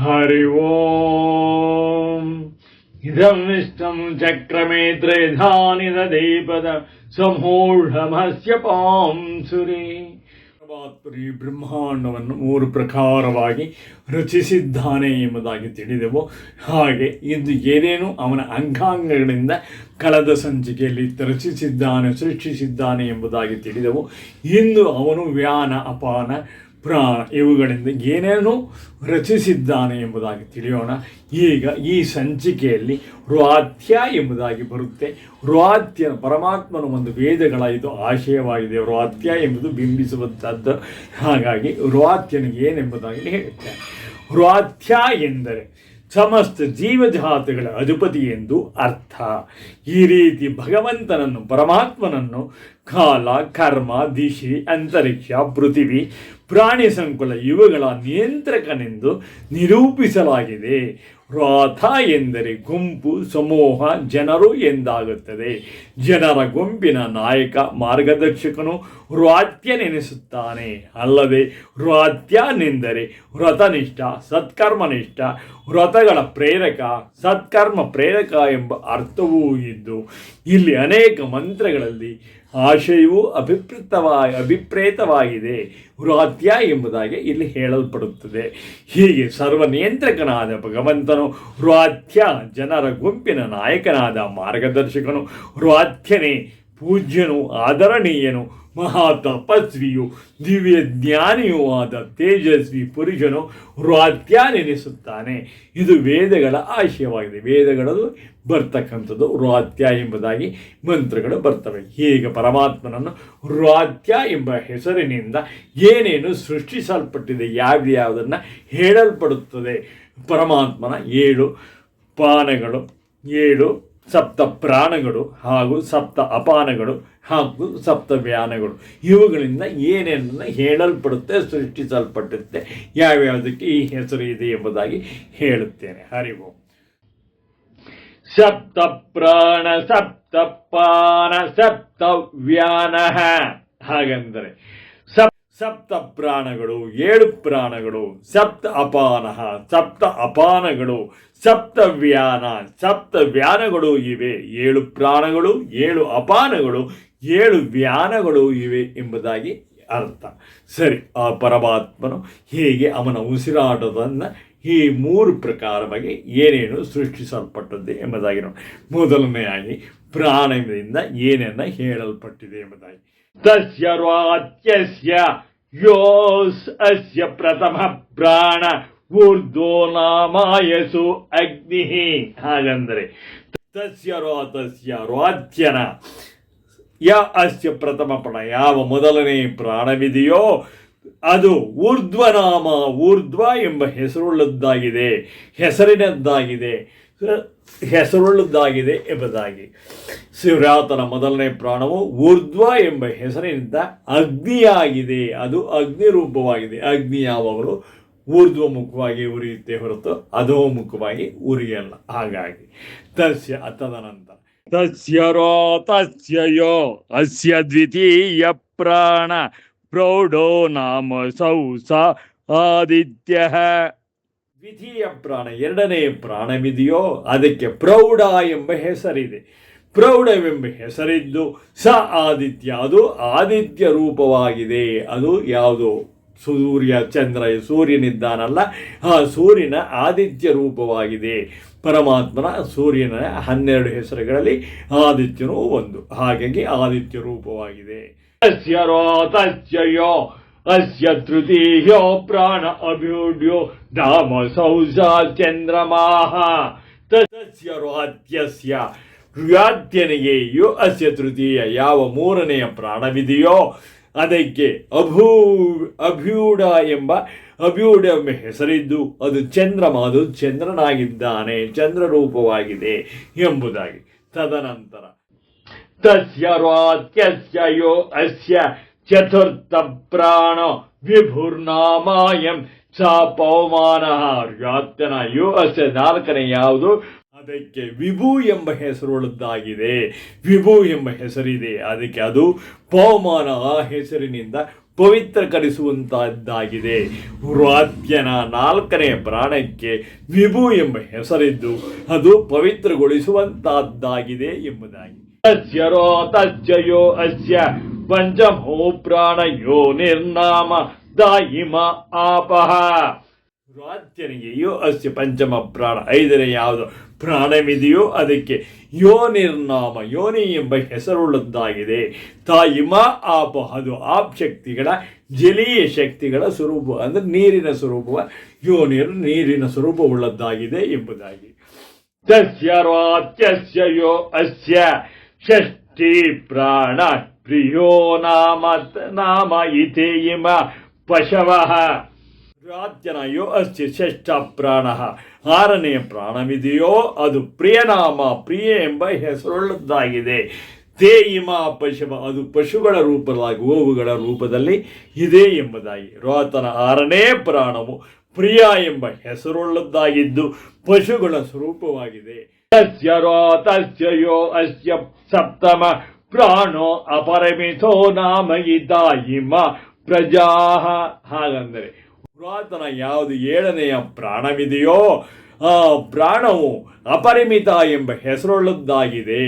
ಹರಿ ಓಂ. ಇದಂ ವಿಷ್ಣಂ ಚಕ್ರಮೇ ತ್ರೈಧಾನಿದ ದೀಪದ ಸಮೂಢಮಸ್ಯ ಪಾಂಸುರಿ. ಪರಮಾತ್ಮರಿ ಬ್ರಹ್ಮಾಂಡವನ್ನು 3 ಪ್ರಕಾರವಾಗಿ ರಚಿಸಿದ್ದಾನೆ ಎಂಬುದಾಗಿ ತಿಳಿದೆವು. ಹಾಗೆ ಇದು ಏನೇನು ಅವನ ಅಂಗಾಂಗಗಳಿಂದ ಕಳೆದ ಸಂಚಿಕೆಯಲ್ಲಿ ರಚಿಸಿದ್ದಾನೆ, ಸೃಷ್ಟಿಸಿದ್ದಾನೆ ಎಂಬುದಾಗಿ ತಿಳಿದೆವು. ಇಂದು ಅವನು ವ್ಯಾನ, ಅಪಾನ, ಪ್ರಾಣ ಇವುಗಳಿಂದ ಏನೇನು ರಚಿಸಿದ್ದಾನೆ ಎಂಬುದಾಗಿ ತಿಳಿಯೋಣ. ಈಗ ಈ ಸಂಚಿಕೆಯಲ್ಲಿ ರುವಾತ್ಯ ಎಂಬುದಾಗಿ ಬರುತ್ತೆ. ರುವಾತ್ಯ ಪರಮಾತ್ಮನ ಒಂದು ವೇದಗಳ ಇದು ಆಶಯವಾಗಿದೆ. ರುವಾತ್ಯ ಎಂಬುದು ಬಿಂಬಿಸುವಂಥದ್ದು. ಹಾಗಾಗಿ ರುವಾತ್ಯನಿಗೆ ಏನೆಂಬುದಾಗಿ ಹೇಳುತ್ತೇನೆ. ರುವಾತ್ಯ ಎಂದರೆ ಸಮಸ್ತ ಜೀವಜಾತಗಳ ಅಧಿಪತಿ ಎಂದು ಅರ್ಥ. ಈ ರೀತಿ ಭಗವಂತನನ್ನು, ಪರಮಾತ್ಮನನ್ನು ಕಾಲ, ಕರ್ಮ, ದಿಶಿ, ಅಂತರಿಕ್ಷ, ಪೃಥಿವಿ, ಪ್ರಾಣಿ ಸಂಕುಲ ಇವುಗಳ ನಿಯಂತ್ರಕನೆಂದು ನಿರೂಪಿಸಲಾಗಿದೆ. ರಾಥ ಎಂದರೆ ಗುಂಪು, ಸಮೂಹ, ಜನರು ಎಂದಾಗುತ್ತದೆ. ಜನರ ಗುಂಪಿನ ನಾಯಕ, ಮಾರ್ಗದರ್ಶಕನು ರುವಾತ್ಯನೆನಿಸುತ್ತಾನೆ. ಅಲ್ಲದೆ ರುವಾತ್ಯನೆಂದರೆ ವ್ರತನಿಷ್ಠ, ಸತ್ಕರ್ಮನಿಷ್ಠ, ವ್ರತಗಳ ಪ್ರೇರಕ, ಸತ್ಕರ್ಮ ಪ್ರೇರಕ ಎಂಬ ಅರ್ಥವೂ ಇದ್ದು ಇಲ್ಲಿ ಅನೇಕ ಮಂತ್ರಗಳಲ್ಲಿ ಆಶಯವು ಅಭಿಪ್ರೇತವಾಗಿದೆ. ರುವಾತ್ಯ ಎಂಬುದಾಗಿ ಇಲ್ಲಿ ಹೇಳಲ್ಪಡುತ್ತದೆ. ಹೀಗೆ ಸರ್ವನಿಯಂತ್ರಕನಾದ ಭಗವಂತನು ರುವಾತ್ಯ, ಜನರ ಗುಂಪಿನ ನಾಯಕನಾದ ಮಾರ್ಗದರ್ಶಕನು. ರುವಾತ್ಯನೇ ಪೂಜ್ಯನು, ಆದರಣೀಯನು, ಮಹಾ ತಪಸ್ವಿಯು, ದಿವ್ಯ ಜ್ಞಾನಿಯೂ ಆದ ತೇಜಸ್ವಿ ಪುರುಷನು ರುವಾತ್ಯನೆನಿಸುತ್ತಾನೆ. ಇದು ವೇದಗಳ ಆಶಯವಾಗಿದೆ. ವೇದಗಳದು ಬರ್ತಕ್ಕಂಥದ್ದು ರುವಾತ್ಯ ಎಂಬುದಾಗಿ ಮಂತ್ರಗಳು ಬರ್ತವೆ. ಹೀಗೆ ಪರಮಾತ್ಮನನ್ನು ರುವಾತ್ಯ ಎಂಬ ಹೆಸರಿನಿಂದ ಏನೇನು ಸೃಷ್ಟಿಸಲ್ಪಟ್ಟಿದೆ, ಯಾವುದನ್ನು ಹೇಳಲ್ಪಡುತ್ತದೆ. ಪರಮಾತ್ಮನ 7 ಪಾನಗಳು, 7 ಸಪ್ತ ಪ್ರಾಣಗಳು ಹಾಗೂ ಸಪ್ತ ಅಪಾನಗಳು ಹಾಗೂ ಸಪ್ತ ವ್ಯಾನಗಳು ಇವುಗಳಿಂದ ಏನೇನನ್ನು ಹೇಳಲ್ಪಡುತ್ತೆ, ಸೃಷ್ಟಿಸಲ್ಪಟ್ಟುತ್ತೆ, ಯಾವ್ಯಾವುದಕ್ಕೆ ಈ ಹೆಸರು ಇದೆ ಎಂಬುದಾಗಿ ಹೇಳುತ್ತೇನೆ. ಹರಿ ಓಂ. ಸಪ್ತ ಪ್ರಾಣ, ಸಪ್ತ ಪಾನ, ಸಪ್ತ ವ್ಯಾನ. ಹಾಗೆಂದರೆ ಸಪ್ತ ಪ್ರಾಣಗಳು, 7 ಪ್ರಾಣಗಳು, ಸಪ್ತ ಅಪಾನ, ಸಪ್ತ ಅಪಾನಗಳು, ಸಪ್ತ ವ್ಯಾನ, ಸಪ್ತ ವ್ಯಾನಗಳು ಇವೆ. 7 ಪ್ರಾಣಗಳು, 7 ಅಪಾನಗಳು, 7 ವ್ಯಾನಗಳು ಇವೆ ಎಂಬುದಾಗಿ ಅರ್ಥ. ಸರಿ, ಆ ಪರಮಾತ್ಮನು ಹೀಗೆ ಅವನ ಉಸಿರಾಟವನ್ನು ಈ 3 ಪ್ರಕಾರವಾಗಿ ಏನೇನು ಸೃಷ್ಟಿಸಲ್ಪಟ್ಟದ್ದು ಎಂಬುದಾಗಿ ನೋಡಿ. ಮೊದಲನೆಯಾಗಿ ಪ್ರಾಣದಿಂದ ಏನೇನ ಹೇಳಲ್ಪಟ್ಟಿದೆ ಎಂಬುದಾಗಿ. ತಸ್ಯ ರುವಾತ್ಯಸ್ಯ ಯೋಸ್ ಅಸ್ಯ ಪ್ರಥಮ ಪ್ರಾಣ ಊರ್ಧ್ವೋ ನಾಮಾಯಸು ಅಗ್ನಿ. ಹಾಗಂದರೆ ತಸ್ಯ ರುವಾತ್ಯನ ಅಸ್ಯ ಪ್ರಥಮ ಪ್ರಾಣ, ಯಾವ ಮೊದಲನೇ ಪ್ರಾಣವಿದೆಯೋ ಅದು ಊರ್ಧ್ವನಾಮ, ಊರ್ಧ್ವ ಎಂಬ ಹೆಸರುಳ್ಳದ್ದಾಗಿದೆ ಎಂಬುದಾಗಿ. ಶಿವರಾತನ ಮೊದಲನೇ ಪ್ರಾಣವು ಊರ್ಧ್ವ ಎಂಬ ಹೆಸರಿನಿಂದ ಅಗ್ನಿಯಾಗಿದೆ. ಅದು ಅಗ್ನಿ ರೂಪವಾಗಿದೆ. ಅಗ್ನಿ ಯಾವಾಗಲೂ ಊರ್ಧ್ವ ಮುಖವಾಗಿ ಉರಿಯುತ್ತೆ ಹೊರತು ಅಧೋಮುಖವಾಗಿ ಉರಿಯಲ್ಲ. ಹಾಗಾಗಿ ತದನಂತರ ತಸ್ಯ ಯೋ ಅಸ್ಯ ದ್ವಿತೀಯ ಪ್ರಾಣ ಪ್ರೌಢೋ ನಾಮ ಸೌಸ ಆದಿತ್ಯ. ದ್ವಿತೀಯ ಪ್ರಾಣ, 2ನೇ ಪ್ರಾಣವಿದೆಯೋ ಅದಕ್ಕೆ ಪ್ರೌಢ ಎಂಬ ಹೆಸರಿದೆ. ಪ್ರೌಢವೆಂಬ ಹೆಸರಿದ್ದು ಸ ಆದಿತ್ಯ, ಅದು ಆದಿತ್ಯ ರೂಪವಾಗಿದೆ. ಅದು ಯಾವುದು? ಸೂರ್ಯ, ಚಂದ್ರ, ಸೂರ್ಯನಿದ್ದಾನಲ್ಲ, ಆ ಸೂರ್ಯನ ಆದಿತ್ಯ ರೂಪವಾಗಿದೆ. ಪರಮಾತ್ಮನ ಸೂರ್ಯನ 12 ಹೆಸರುಗಳಲ್ಲಿ ಆದಿತ್ಯನೂ ಒಂದು. ಹಾಗಾಗಿ ಆದಿತ್ಯ ರೂಪವಾಗಿದೆ. ಅಸ್ಯ ತೃತೀಯೋ ಪ್ರಾಣ ಅಭ್ಯುಡ್ಯೋ ನಾಮ ಸೌಸ ಚಂದ್ರಮಾಹ. ತಸ್ಯ ರುವಾತ್ಯಸ್ಯ, ರುವಾತ್ಯನಿಗೆ ಯೋ ಅಸ್ಯ ತೃತೀಯ, ಯಾವ 3ನೆಯ ಪ್ರಾಣವಿದೆಯೋ ಅದಕ್ಕೆ ಅಭ್ಯೂಢ ಎಂಬ ಹೆಸರಿದ್ದು ಅದು ಚಂದ್ರಮ, ಅದು ಚಂದ್ರನಾಗಿದ್ದಾನೆ, ಚಂದ್ರ ರೂಪವಾಗಿದೆ ಎಂಬುದಾಗಿ. ತದನಂತರ ತಸ್ಯ ರುವಾತ್ಯಸ್ಯ ಯೋ ಅಸ್ಯ ಚತುರ್ಥ ಪ್ರಾಣ ವಿಭುರ್ನಾಮಾಯಂ ಸ ಪೌಮಾನ. ರುವಾತ್ಯನ ಯೋ ಅಸ್ಯ 4ನೇ ಯಾವುದು? ಅದಕ್ಕೆ ವಿಭು ಎಂಬ ಹೆಸರುಳ್ಳದ್ದಾಗಿದೆ. ವಿಭು ಎಂಬ ಹೆಸರಿದೆ. ಅದಕ್ಕೆ ಅದು ಪೌಮಾನ, ಆ ಹೆಸರಿನಿಂದ ಪವಿತ್ರಕರಿಸುವಂತಹದ್ದಾಗಿದೆ. ವ್ರಾತ್ಯನ 4ನೇ ಪ್ರಾಣಕ್ಕೆ ವಿಭು ಎಂಬ ಹೆಸರಿದ್ದು ಅದು ಪವಿತ್ರಗೊಳಿಸುವಂತಹದ್ದಾಗಿದೆ ಎಂಬುದಾಗಿ. ತಸ್ಯ ರೋತಸ್ಯೋ ಅಸ್ಯ ಪಂಚಮೋ ಪ್ರಾಣಯೋ ನಿರ್ನಾಮ ದಾಯಿಮ ಆಪಹ. ರಾತ್ಯನಿಗೆಯೋ ಅಸ್ಯ ಪಂಚಮ ಪ್ರಾಣ, 5ನೇ ಯಾವುದು ಪ್ರಾಣವಿದೆಯೋ ಅದಕ್ಕೆ ಯೋ ನಿರ್ನಾಮ ಯೋನಿ ಎಂಬ ಹೆಸರುಳ್ಳದ್ದಾಗಿದೆ. ತಾಯಿಮ ಆಪ, ಅದು ಆಪ್ ಶಕ್ತಿಗಳ ಜಲೀಯ ಶಕ್ತಿಗಳ ಸ್ವರೂಪ, ಅಂದರೆ ನೀರಿನ ಸ್ವರೂಪ, ಯೋನಿರು ನೀರಿನ ಸ್ವರೂಪವುಳ್ಳದ್ದಾಗಿದೆ ಎಂಬುದಾಗಿ. ತಸ್ಯ ರಾತ್ಯಸ್ಯ ಯೋ ಅಸ್ಯ ಷಷ್ಠಿ ಪ್ರಾಣ ಪ್ರಿಯೋ ನಾಮ ಇತಿ ಇಮ ಪಶವಃ. ರಾತ್ಯನ ಯೋ ಅಸ್ಯ ಷಷ್ಠ ಪ್ರಾಣ, 6ನೇ ಪ್ರಾಣವಿದೆಯೋ ಅದು ಪ್ರಿಯನಾಮ, ಪ್ರಿಯ ಎಂಬ ಹೆಸರುಳ್ಳದ್ದಾಗಿದೆ. ತೇ ಇಮ ಪಶವ, ಅದು ಪಶುಗಳ ರೂಪವಾಗಿ ಗೋವುಗಳ ರೂಪದಲ್ಲಿ ಇದೆ ಎಂಬುದಾಗಿ. ರಾತನ 6ನೇ ಪ್ರಾಣವು ಪ್ರಿಯ ಎಂಬ ಹೆಸರುಳ್ಳದ್ದಾಗಿದ್ದು ಪಶುಗಳ ಸ್ವರೂಪವಾಗಿದೆ. ತಸ್ಯ ರಾತಸ್ಯ ಯೋ ಅಸ್ಯ ಸಪ್ತಮ ಪ್ರಾಣೋ ಅಪರಿಮಿತೋ ನಾಮ ಇದಾಯಿಮ ಪ್ರಜಾ. ಹಾಗಂದರೆ ಪುರಾತನ ಯಾವುದು 7ನೆಯ ಪ್ರಾಣವಿದೆಯೋ ಆ ಪ್ರಾಣವು ಅಪರಿಮಿತ ಎಂಬ ಹೆಸರುಳ್ಳದ್ದಾಗಿದೆ.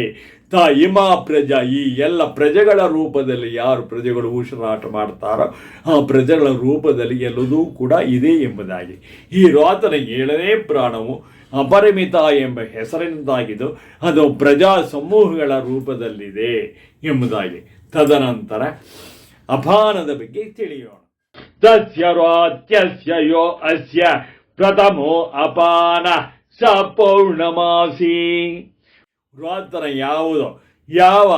ಇಮಾ ಪ್ರಜಾ, ಈ ಎಲ್ಲ ಪ್ರಜೆಗಳ ರೂಪದಲ್ಲಿ ಯಾರು ಪ್ರಜೆಗಳು ಉಸಿರಾಟ ಮಾಡ್ತಾರೋ ಆ ಪ್ರಜೆಗಳ ರೂಪದಲ್ಲಿ ಎಲ್ಲದೂ ಕೂಡ ಇದೆ ಎಂಬುದಾಗಿ. ಈ ರಾತನ 7ನೇ ಪ್ರಾಣವು ಅಪರಿಮಿತ ಎಂಬ ಹೆಸರಿನದಾಗಿದ್ದು ಅದು ಪ್ರಜಾ ಸಮೂಹಗಳ ರೂಪದಲ್ಲಿದೆ ಎಂಬುದಾಗಿ. ತದನಂತರ ಅಪಾನದ ಬಗ್ಗೆ ತಿಳಿಯೋಣ. ತಸ್ಯ ರಾತ್ಯಸ್ಯ ಯೋ ಅಸ್ಯ ಪ್ರಥಮೋ ಅಪಾನ ಸ ಪೌರ್ಣಮಾಸಿ. ರಾತನ ಯಾವುದು ಯಾವ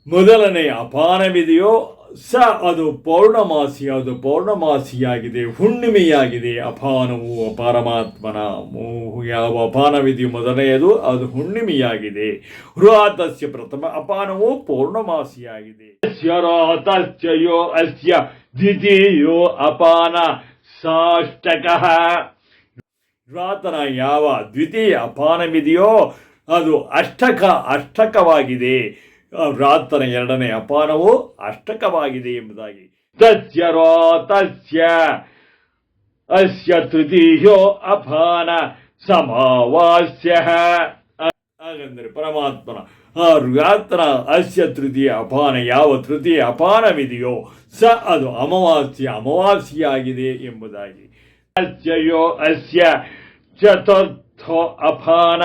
ಮೊದಲನೆಯ ಅಪಾನವಿದೆಯೋ ಸ ಅದು ಪೌರ್ಣಮಾಸಿ, ಅದು ಪೌರ್ಣಮಾಸಿಯಾಗಿದೆ, ಹುಣ್ಣಿಮೆಯಾಗಿದೆ. ಅಪಾನವು ಪರಮಾತ್ಮನ ಯಾವ ಅಪಾನವಿದೆಯೋ ಮೊದಲನೆಯದು ಅದು ಹುಣ್ಣಿಮೆಯಾಗಿದೆ. ರಾತಸ್ಯ ಪ್ರಥಮ ಅಪಾನವು ಪೌರ್ಣಮಾಸಿಯಾಗಿದೆ. ರಾತಸ್ಯ ಯೋ ಅಸ್ಯ ದ್ವಿತೀಯೋ ಅಪಾನ ಸಾಷ್ಟಕಃ. ರಾತನ ಯಾವ ದ್ವಿತೀಯ ಅಪಾನವಿದೆಯೋ ಅದು ಅಷ್ಟಕವಾಗಿದೆ. ರಾತನ 2ನೇ ಅಪಾನವು ಅಷ್ಟಕವಾಗಿದೆ ಎಂಬುದಾಗಿ. ತಸ್ಯ ರಾತಸ್ಯ ಅಸ್ಯ ತೃತೀಯೋ ಅಪಾನ ಸಮಾವಾಸ್ಯ. ಹಾಗಂದರೆ ಪರಮಾತ್ಮನ ರಾತನ ಅಸ್ಯ ತೃತೀಯ ಅಪಾನ, ಯಾವ ತೃತೀಯ ಅಪಾನವಿದೆಯೋ ಸ ಅದು ಅಮಾವಾಸ್ಯೆಯಾಗಿದೆ ಎಂಬುದಾಗಿ. ತಸ್ಯ ಯೋ ಅಸ್ಯ ಚತುರ್ಥೋ ಅಪಾನ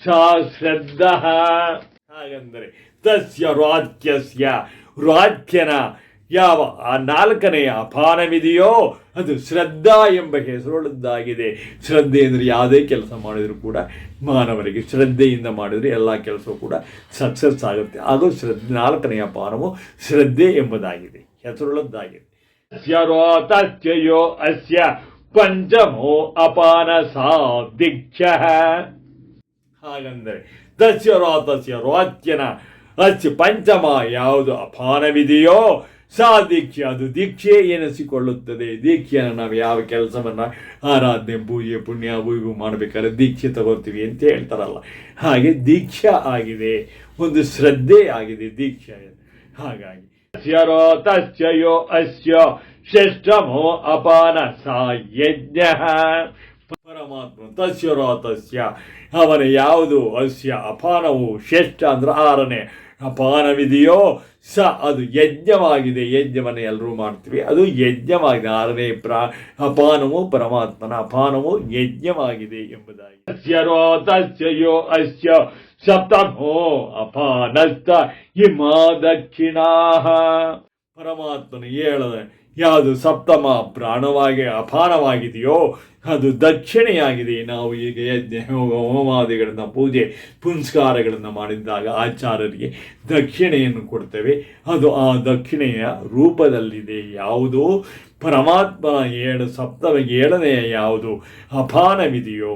ಸಾ ಶ್ರದ್ಧಃ. ಹಾಗಂದರೆ ತಸ್ಯ ರಾತ್ಯಸ್ಯ ರಾತ್ಯನ ಯಾವ 4ನೇ ಅಪಾನವಿದೆಯೋ ಅದು ಶ್ರದ್ಧಾ ಎಂಬ ಹೆಸರುಳ್ಳದ್ದಾಗಿದೆ. ಶ್ರದ್ಧೆ ಅಂದರೆ ಯಾವುದೇ ಕೆಲಸ ಮಾಡಿದರೂ ಕೂಡ ಮಾನವರಿಗೆ ಶ್ರದ್ಧೆಯಿಂದ ಮಾಡಿದರೆ ಎಲ್ಲ ಕೆಲಸವೂ ಕೂಡ ಸಕ್ಸಸ್ ಆಗುತ್ತೆ. ಹಾಗೂ 4ನೇ ಅಪಾನವು ಶ್ರದ್ಧೆ ಎಂಬುದಾಗಿದೆ, ಹೆಸರುಳ್ಳದ್ದಾಗಿದೆ. ತಸ್ಯ ರಾತಸ್ಯ ಯೋ ಅಸ್ಯ ಪಂಚಮೋ ಅಪಾನ ಸಾ ದೀಕ್ಷಃ. ಹಾಗಂದರೆ ತಸ್ಯ ರಾತಸ್ಯ ರಾತ್ಯನ ಅಸ್ಯ ಪಂಚಮ ಯಾವುದು ಅಪಾನವಿದೆಯೋ ಸಾ ದೀಕ್ಷೆ, ಅದು ದೀಕ್ಷೆ ಎನಿಸಿಕೊಳ್ಳುತ್ತದೆ. ದೀಕ್ಷೆಯನ್ನು ನಾವು ಯಾವ ಕೆಲಸವನ್ನು ಆರಾಧನೆ ಪೂಜೆ ಪುಣ್ಯ ಇವು ಮಾಡಬೇಕಾದ್ರೆ ದೀಕ್ಷೆ ತಗೋತೀವಿ ಅಂತ ಹೇಳ್ತಾರಲ್ಲ, ಹಾಗೆ ದೀಕ್ಷಾ ಆಗಿದೆ, ಒಂದು ಶ್ರದ್ಧೆ ಆಗಿದೆ ದೀಕ್ಷೆ. ಹಾಗಾಗಿ ತಸ್ಯ ರಾತಸ್ಯ ಯೋ ಅಸ್ಯ ಷಷ್ಠಮೋ ಅಪಾನ ಸಾ ಯಜ್ಞಃ. ಪರಮಾತ್ಮ ತಸ್ಯ ರಾತಸ್ಯ ಅವನ ಯಾವುದು ಅಸ್ಯ ಅಪಾನವು ಶ್ರೇಷ್ಠ ಅಂದ್ರೆ 6ನೇ ಅಪಾನವಿದೆಯೋ ಸ ಅದು ಯಜ್ಞವಾಗಿದೆ. ಯಜ್ಞವನ್ನು ಎಲ್ಲರೂ ಮಾಡ್ತೀವಿ, ಅದು ಯಜ್ಞವಾಗಿದೆ. 6ನೇ ಅಪಾನವು ಪರಮಾತ್ಮನ ಅಪಾನವು ಯಜ್ಞವಾಗಿದೆ ಎಂಬುದಾಗಿ. ತಸ್ಯ ರಾತಸ್ಯ ಯೋ ಅಸ್ಯ ಸಪ್ತಮೋ ಅಪಾನಸ್ತ ಇಮಾ ದಕ್ಷಿಣಾಃ. ಪರಮಾತ್ಮನ 7 ಯಾವುದು ಸಪ್ತಮ ಪ್ರಾಣವಾಗಿ ಅಪಾನವಾಗಿದೆಯೋ ಅದು ದಕ್ಷಿಣೆಯಾಗಿದೆ. ನಾವು ಈಗ ಯಜ್ಞ ಹೋಮಾದಿಗಳನ್ನು ಪೂಜೆ ಪುನಸ್ಕಾರಗಳನ್ನು ಮಾಡಿದ್ದಾಗ ಆಚಾರ್ಯರಿಗೆ ದಕ್ಷಿಣೆಯನ್ನು ಕೊಡ್ತೇವೆ, ಅದು ಆ ದಕ್ಷಿಣೆಯ ರೂಪದಲ್ಲಿದೆ. ಯಾವುದು ಪರಮಾತ್ಮನ 7ನೇ ಯಾವುದು ಅಪಾನವಿದೆಯೋ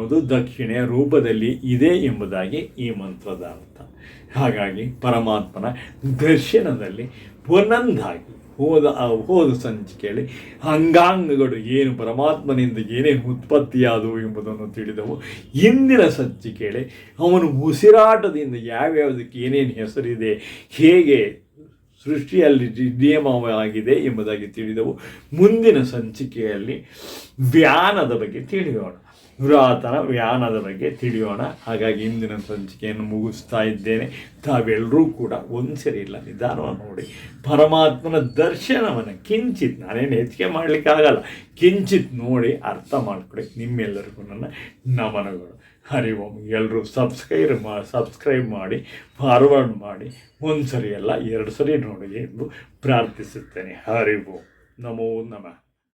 ಅದು ದಕ್ಷಿಣೆಯ ರೂಪದಲ್ಲಿ ಇದೆ ಎಂಬುದಾಗಿ ಈ ಮಂತ್ರದ ಅರ್ಥ. ಹಾಗಾಗಿ ಪರಮಾತ್ಮನ ದರ್ಶನದಲ್ಲಿ ಒಂದೊಂದಾಗಿ ಹೋದ ಸಂಚಿಕೆಯಲ್ಲಿ ಅಂಗಾಂಗಗಳು ಏನು ಪರಮಾತ್ಮನಿಂದ ಏನೇನು ಉತ್ಪತ್ತಿಯಾದವು ಎಂಬುದನ್ನು ತಿಳಿದವು. ಇಂದಿನ ಸಂಚಿಕೆಯಲ್ಲಿ ಅವನು ಉಸಿರಾಟದಿಂದ ಯಾವ್ಯಾವುದಕ್ಕೆ ಏನೇನು ಹೆಸರಿದೆ, ಹೇಗೆ ಸೃಷ್ಟಿಯಲ್ಲಿ ನಿಯಮವಾಗಿದೆ ಎಂಬುದಾಗಿ ತಿಳಿದವು. ಮುಂದಿನ ಸಂಚಿಕೆಯಲ್ಲಿ ವ್ಯಾನದ ಬಗ್ಗೆ ತಿಳಿಯೋಣ, ಪುರಾತನ ವ್ಯಾನದ ಬಗ್ಗೆ ತಿಳಿಯೋಣ. ಹಾಗಾಗಿ ಇಂದಿನ ಸಂಚಿಕೆಯನ್ನು ಮುಗಿಸ್ತಾ ಇದ್ದೇನೆ. ತಾವೆಲ್ಲರೂ ಕೂಡ ಒಂದ್ಸರಿ ಇಲ್ಲ ನಿಧಾನವಾಗಿ ನೋಡಿ ಪರಮಾತ್ಮನ ದರ್ಶನವನ್ನು ಕಿಂಚಿತ್, ನಾನೇನು ಹೆಚ್ಚಿಗೆ ಮಾಡಲಿಕ್ಕಾಗಲ್ಲ, ಕಿಂಚಿತ್ ನೋಡಿ ಅರ್ಥ ಮಾಡಿಕೊಡಿ. ನಿಮ್ಮೆಲ್ಲರಿಗೂ ನನ್ನ ನಮನಗಳು. ಹರಿ ಓಂ. ಎಲ್ಲರೂ ಸಬ್ಸ್ಕ್ರೈಬ್ ಮಾಡಿ, ಫಾರ್ವರ್ಡ್ ಮಾಡಿ, ಒಂದು ಸರಿ ಅಲ್ಲ 2 ಸರಿ ನೋಡಿ ಎಂದು ಪ್ರಾರ್ಥಿಸುತ್ತೇನೆ. ಹರಿ ಓಂ. ನಮೋ ನಮಃ.